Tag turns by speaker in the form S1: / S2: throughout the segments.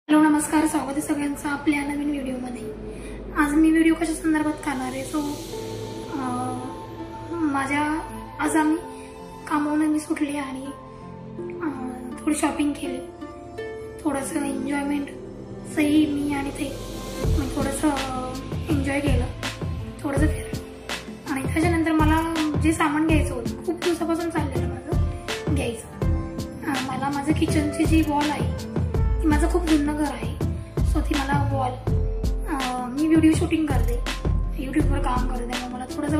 S1: Hello नमस्कार, स्वागत आहे सगळ्यांचं आपल्या नवीन व्हिडिओमध्ये। आज मी व्हिडिओ कशा संदर्भात करणार आहे आज आम्ही कामावरून मी सुटली आणि थोडी शॉपिंग केली, थोडंसं एन्जॉयमेंट सही मी आणि ते मी थोडंसं एन्जॉय केलं, थोडंसं फिरलं आणि त्याच्यानंतर मला जे सामान घ्यायचं होतं खूप दिवसापासून चाललेलं माझं घ्यायचं। मला माझं किचनची जी वॉल आहे ती माझं खूप जुनं घर आहे, सो ती मला वॉल मी व्हिडिओ शूटिंग करते, यूट्यूबवर काम करते, त्यामुळे मला थोडंसं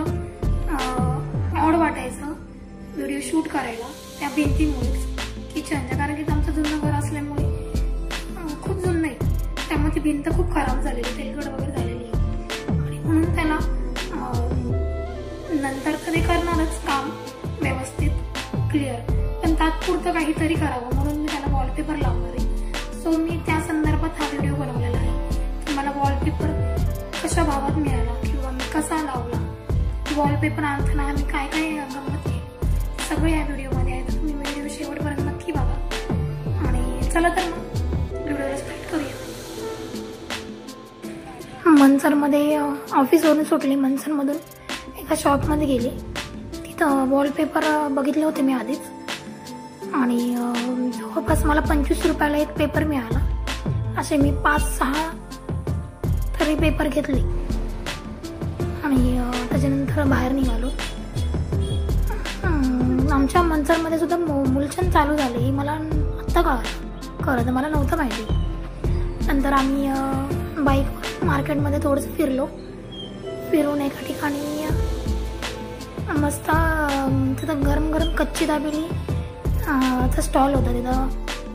S1: ऑड वाटायचं व्हिडिओ शूट करायला त्या भिंतीमुळेच किचनच्या, कारण की आमचं जुनं घर असल्यामुळे खूप जुनं आहे, त्यामुळे ती भिंत खूप खराब झालेली, तेलकट वगैरे झालेली आहे आणि म्हणून त्याला नंतर तरी करणारच काम व्यवस्थित क्लिअर, पण तात्पुरतं काहीतरी करावं म्हणून मी त्याला वॉलपेपर लावणार आहे। सो मी त्या संदर्भात हा व्हिडिओ बनवलेला आहे की मला वॉलपेपर कशा भावात मिळाला किंवा मी कसा लावला, वॉलपेपर आणताना आम्ही काय काय गंमत केली, सगळं या व्हिडिओमध्ये आहे। तर तुम्ही व्हिडिओ शेवटपर्यंत नक्की बघा आणि चला तर मग व्हिडिओला स्टार्ट करूया। मनसरमध्ये ऑफिसवरून सुटली, मनसरमधून एका शॉपमध्ये गेली, तिथं वॉलपेपर बघितले होते मी आधीच आणि जवळपास मला 25 रुपयाला एक पेपर मिळाला। असे मी 5-6 तरी पेपर घेतले आणि त्याच्यानंतर बाहेर निघालो। आमच्या मनसरमध्ये सुद्धा मुलचंद चालू झाले, ही मला आत्ता कळलं, मला नव्हतं माहिती। नंतर आम्ही बाईक मार्केटमध्ये थोडंसं फिरून एका ठिकाणी मस्त तिथं गरम गरम कच्ची दाबेली चा स्टॉल होता, तिथं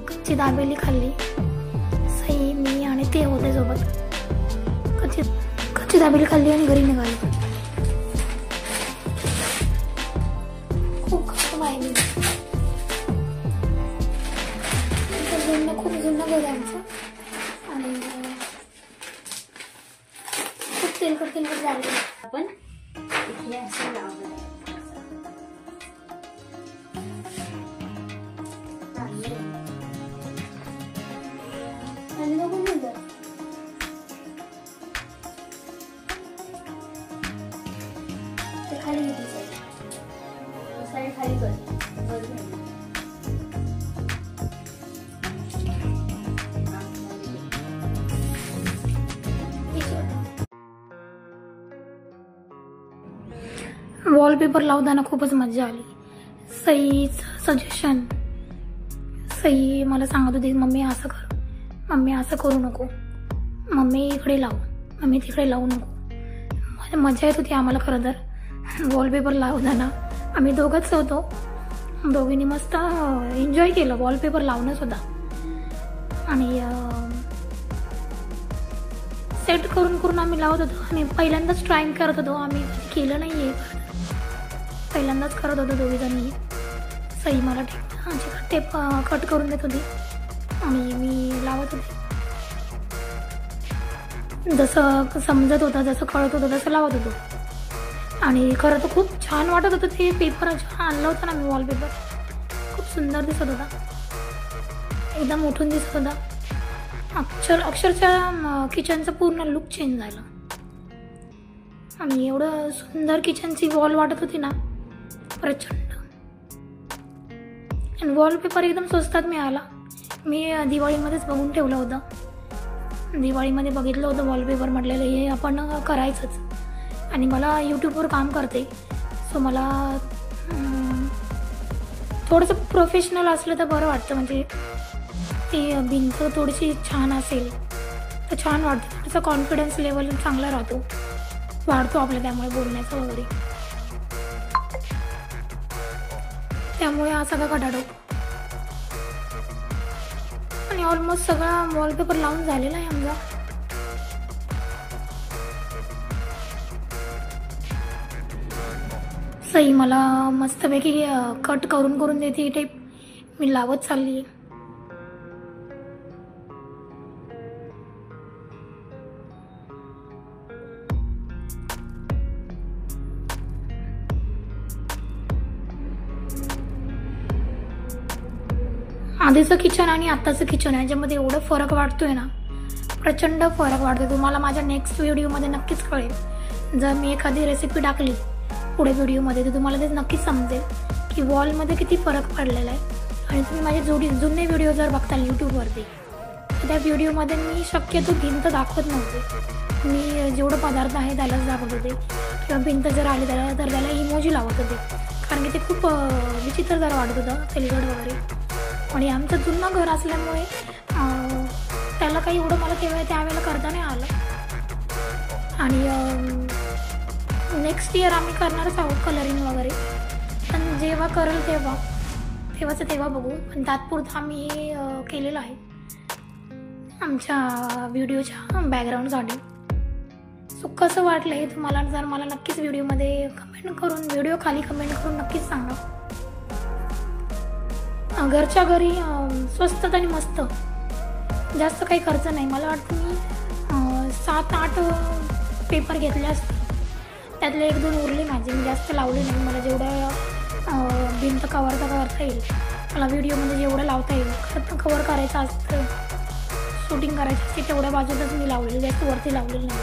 S1: कच्ची दाबेली खाल्ली, सई मी आणि ते होते सोबत, कच्ची दाबेली खाल्ली आणि घरी निघाली। खूप खर्च माहिती, खूप जुनं घर आहे आमचं आणि खूप तेलकट झाले। आपण इथे असं लावलं खाली खाली कर वॉलपेपर लावताना खूपच मजा आली। सईचं सजेशन, सई मला सांगत होती मम्मी असं कर, मम्मी असं करू नको, मम्मी इकडे लाव, मम्मी तिकडे लावू नको, मजा येत होती आम्हाला खरं तर वॉलपेपर लावताना। आम्ही दोघंच होतो, दोघींनी मस्त एन्जॉय केलं वॉलपेपर लावणं सुद्धा आणि सेट करून आम्ही लावत होतो आणि पहिल्यांदाच ट्राय करत होतो, आम्ही केलं नाही आहे, पहिल्यांदाच करत होतो दोघी जणी। सई मला टेप कट करून देत होती आणि मी लावत होते, जसं समजत होतं, जसं कळत होतं तसं लावत होतो आणि खरं तर खूप छान वाटत होतं ते पेपर आणलं होतं ना मी, वॉलपेपर खूप सुंदर दिसत होता, एकदम उठून दिसत होता, अक्षरशः किचनचं पूर्ण लुक चेंज झालं आणि एवढं सुंदर किचनची वॉल वाटत होती ना, प्रचंड। आणि वॉलपेपर एकदम स्वस्तात मिळाला, मी दिवाळीमध्येच बघून ठेवलं होतं, दिवाळीमध्ये बघितलं होतं वॉलपेपर, म्हटलेलं हे आपण करायचंच आणि मला यूट्यूबवर काम करते, सो मला थोडंसं प्रोफेशनल असलं तर बरं वाटतं, म्हणजे ती भिंत थोडीशी छान असेल तर छान वाटतं, थोडंसं कॉन्फिडन्स लेवल चांगला राहतो, वाढतो आपल्या त्यामुळे बोलण्याचं वगैरे, त्यामुळे हा सगळा खटाटोप आणि ऑलमोस्ट सगळा वॉलपेपर लावून झालेला आहे आमचा। सई मला मस्तपैकी कट करून देते टेप, मी लावत चालली आहे। आधीचं किचन आणि आत्ताचं किचन याच्यामध्ये एवढं फरक वाटतोय ना, प्रचंड फरक वाटतोय. तुम्हाला माझ्या नेक्स्ट व्हिडिओमध्ये नक्कीच कळेल. जर मी एखादी रेसिपी टाकली पुढे व्हिडिओमध्ये तर तुम्हाला ते नक्कीच समजेल की वॉलमध्ये किती फरक पडलेला आहे. आणि तुम्ही माझे जुने व्हिडिओ जर बघताल यूट्यूबवरती, त्या व्हिडिओमध्ये मी शक्यतो भिंत दाखवत नव्हते. मी जेवढं पदार्थ आहे त्यालाच दाखवत होते, किंवा भिंत जर आली तर त्याला इमोजी लावत होते, कारण की ते खूप विचित्र जरा वाटत होतं तेलगड वगैरे. आणि आमचं जुनं घर असल्यामुळे त्याला काही एवढं मला त्यावेळेला करता नाही आलं. आणि नेक्स्ट इयर आम्ही करणारच आहोत कलरिंग वगैरे, पण जेव्हा करेल तेव्हा बघू. पण तात्पुरतं आम्ही केलेलं आहे आमच्या व्हिडिओच्या बॅकग्राऊंडसाठी. सो कसं वाटलं हे तुम्हाला जर मला नक्कीच व्हिडिओमध्ये व्हिडिओ खाली कमेंट करून नक्कीच सांगा. घरच्या घरी स्वस्त आणि मस्त, जास्त काही खर्च नाही. मला वाटतं मी 7-8 पेपर घेतले असते, त्यातले 1-2 उरले माझे. मी जास्त लावले नाही. मला जेवढं भिंत करता येईल, मला व्हिडिओमध्ये जेवढं लावता येईल कवर करायचं असतं, शूटिंग करायची असते तेवढ्या बाजूलाच मी लावलेली, जास्त वरती लावलेलं नाही.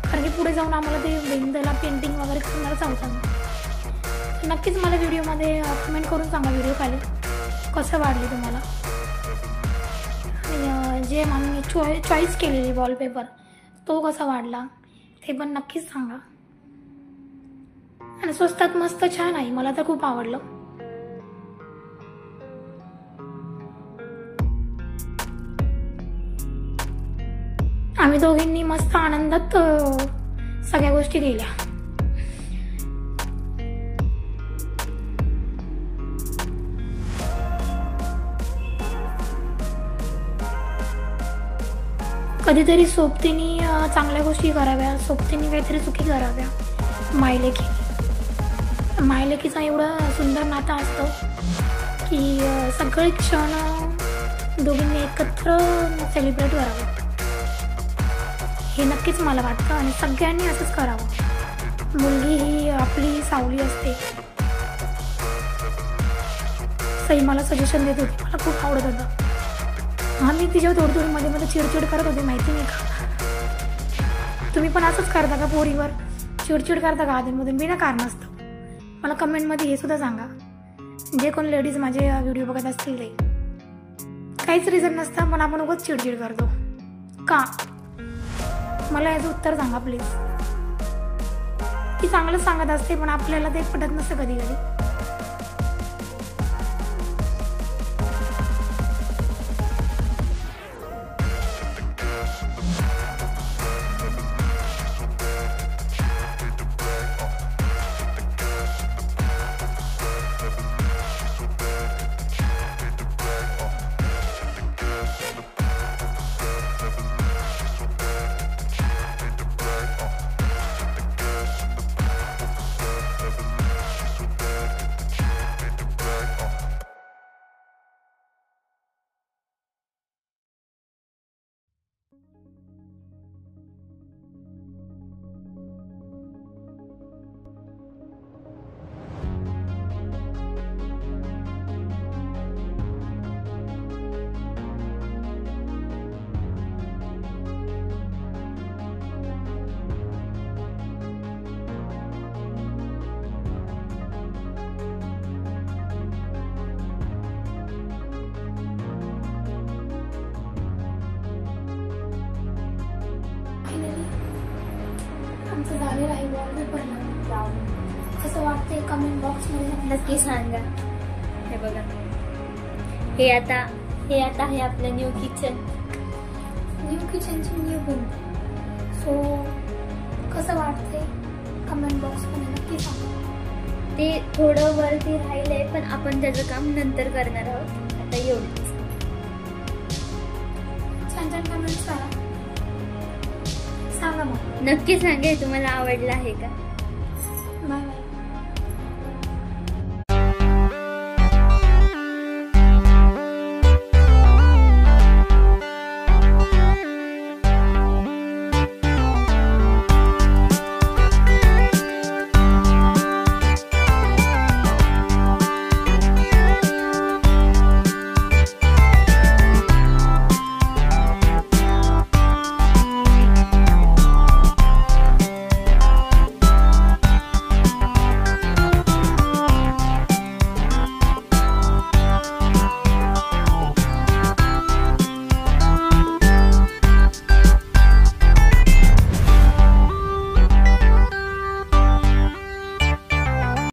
S1: कारण की पुढे जाऊन आम्हाला ते भिंतला पेंटिंग वगैरे करणारच आहोत. नक्कीच मला व्हिडिओमध्ये कमेंट करून सांगा व्हिडिओ खाली कसं वाटले तुम्हाला. आणि जे आम्ही चॉईस केलेली वॉलपेपर तो कसा वाटला ते पण नक्कीच सांगा. आणि स्वस्तात मस्त छान आहे, मला तर खूप आवडलं. आम्ही दोघींनी मस्त आनंदात सगळ्या गोष्टी केल्या. कधीतरी सोबतीने चांगल्या गोष्टी कराव्या, सोबतीने काहीतरी चुकी कराव्या. मायलेकीचा एवढं सुंदर नातं असतं की सगळे क्षण दोघींनी एकत्र सेलिब्रेट करावं, हे नक्कीच मला वाटतं. आणि सगळ्यांनी असंच करावं. मुलगी ही आपली सावली असते. सई मला सजेशन देत होती, मला खूप आवडत होतं. मी तिच्यावर थोडी मध्ये चिडचिड करत होते, माहिती नाही का. तुम्ही पण असंच करता का, पोरीवर चिडचिड करता का आधीमधून बिना कारणास्तव? मला कमेंटमध्ये हे सुद्धा सांगा. जे कोण लेडीज माझे व्हिडिओ बघत असतील ते, काहीच रिझन नसतं पण आपण उगाच चिडचिड करतो का? मला याचं उत्तर सांगा प्लीज. ती चांगलं सांगत असते पण आपल्याला ते पटत नसतं कधी कधी. आमचं झालेलं आहे वॉलपेपर लावून. कसं वाटतंय कमेंट बॉक्समध्ये
S2: नक्की सांगा. हे बघा, हे आता आहे आपलं न्यू
S1: किचनची न्यू रूम. सो कसं वाटतंय कमेंट बॉक्समध्ये नक्की सांगा.
S2: ते थोडं वरती राहिलंय पण आपण त्याचं काम नंतर करणार आहोत. आता एवढंच.
S1: छान कमेंट्स करा, सांगा मग.
S2: नक्की सांगा तुम्हाला आवडलं आहे का.